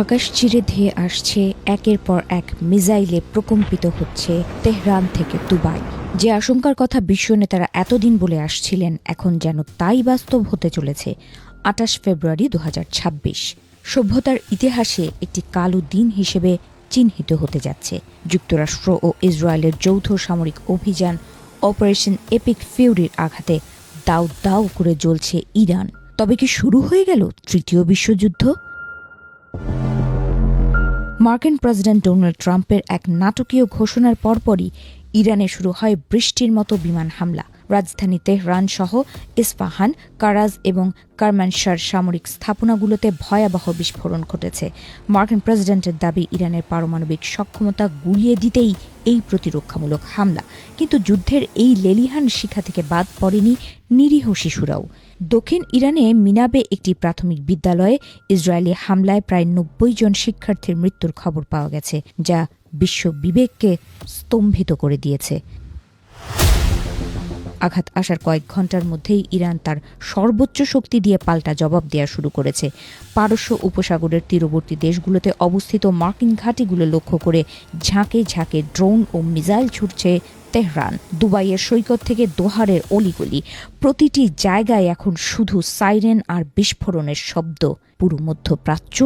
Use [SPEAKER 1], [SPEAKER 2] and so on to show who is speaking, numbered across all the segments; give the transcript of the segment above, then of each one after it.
[SPEAKER 1] আকাশ চিরে ধেয়ে আসছে একের পর এক মিসাইলে প্রকম্পিত হচ্ছে তেহরান থেকে দুবাই। যে আশঙ্কার কথা বিশ্ব নেতারা এতদিন বলে আসছিলেন, এখন যেন তাই বাস্তব হতে চলেছে। ২৮ ফেব্রুয়ারি ২০২৬ সভ্যতার ইতিহাসে একটি কালো দিন হিসেবে চিহ্নিত হতে যাচ্ছে। যুক্তরাষ্ট্র ও ইসরায়েলের যৌথ সামরিক অভিযান অপারেশন এপিক ফিউরির আঘাতে দাউ দাউ করে জ্বলছে ইরান। তবে কি শুরু হয়ে গেল তৃতীয় বিশ্বযুদ্ধ? মার্কিন প্রেসিডেন্ট ডোনাল্ড ট্রাম্পের এক নাটকীয় ঘোষণার পরপরই ইরানে শুরু হয় বৃষ্টির মতো বিমান হামলা। রাজধানী তেহরান সহ ইস্পাহান, কারাজ এবং কারমানশার সামরিক স্থাপনাগুলোতে ভয়াবহ বিস্ফোরণ ঘটেছে। মার্কিন প্রেসিডেন্টের দাবি, ইরানের পারমাণবিক সক্ষমতা গুলিয়ে দিতেই এই প্রতিরক্ষামূলক হামলা। কিন্তু যুদ্ধের এই লেলিহান শিখা থেকে বাদ পড়েনি নিরীহ শিশুরাও। দক্ষিণ ইরানে মিনাবে একটি প্রাথমিক বিদ্যালয়ে ইসরায়েলি হামলায় প্রায় ৯০ জন শিক্ষার্থীর মৃত্যুর খবর পাওয়া গেছে, যা বিশ্ব বিবেককে স্তম্ভিত করে দিয়েছে। আঘাত আসার কয়েক ঘন্টার মধ্যেই ইরান তার সর্বোচ্চ শক্তি দিয়ে পাল্টা জবাব দেওয়া শুরু করেছে। পারস্য উপসাগরের তীরবর্তী দেশগুলোতে অবস্থিত মার্কিন ঘাঁটিগুলো লক্ষ্য করে ঝাঁকে ঝাঁকে ড্রোন ও মিসাইল ছুটছে তেহরান। দুবাইয়ের সৈকত থেকে দোহারের অলিগলি, প্রতিটি জায়গায় এখন শুধু সাইরেন আর বিস্ফোরণের শব্দ। পুরো মধ্যপ্রাচ্য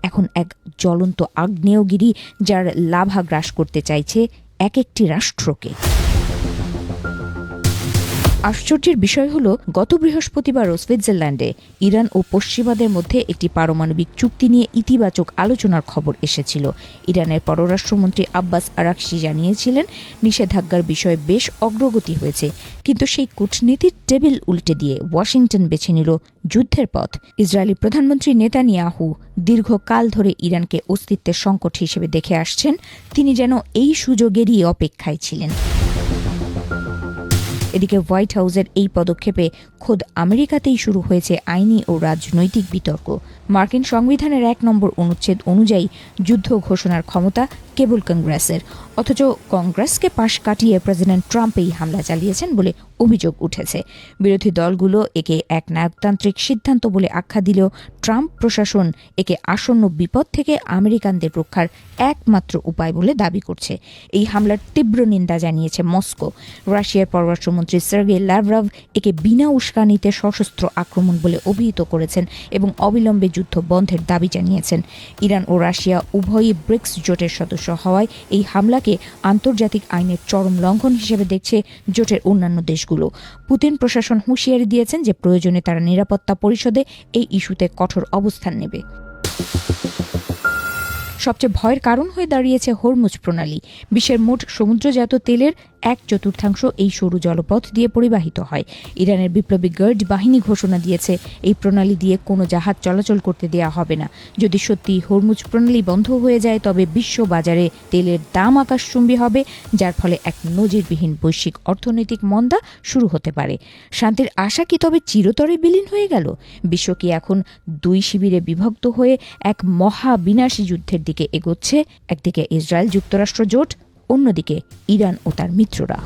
[SPEAKER 1] এখন এক জ্বলন্ত আগ্নেয়গিরি, যার লাভা গ্রাস করতে চাইছে এক একটি রাষ্ট্রকে। আশ্চর্যের বিষয় হল, গত বৃহস্পতিবারও সুইজারল্যান্ডে ইরান ও পশ্চিমাদের মধ্যে একটি পারমাণবিক চুক্তি নিয়ে ইতিবাচক আলোচনার খবর এসেছিল। ইরানের পররাষ্ট্রমন্ত্রী আব্বাস আরাকচি জানিয়েছিলেন, নিষেধাজ্ঞার বিষয়ে বেশ অগ্রগতি হয়েছে, কিন্তু সেই কূটনীতির টেবিল উল্টে দিয়ে ওয়াশিংটন বেছে নিল যুদ্ধের পথ। ইসরায়েলি প্রধানমন্ত্রী নেতানিয়াহু দীর্ঘকাল ধরে ইরানকে অস্তিত্বের সংকট হিসেবে দেখে আসছেন। তিনি যেন এই সুযোগেরই অপেক্ষায় ছিলেন। এদিকে হোয়াইট হাউসের এই পদক্ষেপে খোদ আমেরিকাতেই শুরু হয়েছে আইনি ও রাজনৈতিক বিতর্ক। মার্কিন সংবিধানের ১ নম্বর অনুচ্ছেদ অনুযায়ী যুদ্ধ ঘোষণার ক্ষমতা কেবল কংগ্রেসের, অথচ কংগ্রেসকে পাশ কাটিয়ে প্রেসিডেন্ট ট্রাম্প এই হামলা চালিয়েছেন বলে অভিযোগ উঠেছে। বিরোধী দলগুলো একে এক নায়কতান্ত্রিক সিদ্ধান্ত বলে আখ্যা দিলেও ট্রাম্প প্রশাসন একে আসন্ন বিপদ থেকে আমেরিকানদের রক্ষার একমাত্র উপায় বলে দাবি করছে। এই হামলার তীব্র নিন্দা জানিয়েছে মস্কো। রাশিয়ার পররাষ্ট্রমন্ত্রী সার্গেই ল্যাভরভ একে বিনা উস্কানিতে সশস্ত্র আক্রমণ বলে অভিহিত করেছেন এবং অবিলম্বে যুদ্ধ বন্ধের দাবি জানিয়েছেন। ইরান ও রাশিয়া উভয়ই ব্রিক্স জোটের সদস্য হওয়ায় এই হামলাকে আন্তর্জাতিক আইনের চরম লঙ্ঘন হিসেবে দেখছে জোটের অন্যান্য দেশগুলো। পুতিন প্রশাসন হুঁশিয়ারি দিয়েছেন যে প্রয়োজনে তারা নিরাপত্তা পরিষদে এই ইস্যুতে কঠোর অবস্থান নেবে। সবচেয়ে ভয়ের কারণ হয়ে দাঁড়িয়েছে হরমুজ প্রণালী। বিশ্বের মোট সমুদ্রজাত তেলের ১/৪ এই সরু জলপথ দিয়ে পরিবাহিত হয়। ইরানের বিপ্লবী গার্ড বাহিনী ঘোষণা দিয়েছে, এই প্রণালী দিয়ে কোনো জাহাজ চলাচল করতে দেওয়া হবে না। যদি সত্যি হরমুজ প্রণালী বন্ধ হয়ে যায়, তবে বিশ্ব বাজারে তেলের দাম আকাশচুম্বী হবে, যার ফলে এক নজিরবিহীন বৈশ্বিক অর্থনৈতিক মন্দা শুরু হতে পারে। শান্তির আশা কি তবে চিরতরে বিলীন হয়ে গেল? বিশ্ব কি এখন দুই শিবিরে বিভক্ত হয়ে এক মহা বিনাশী যুদ্ধের দিকে এগোচ্ছে? একদিকে ইসরায়েল যুক্তরাষ্ট্র জোট, অন্যদিকে ইরান ও তার মিত্ররা।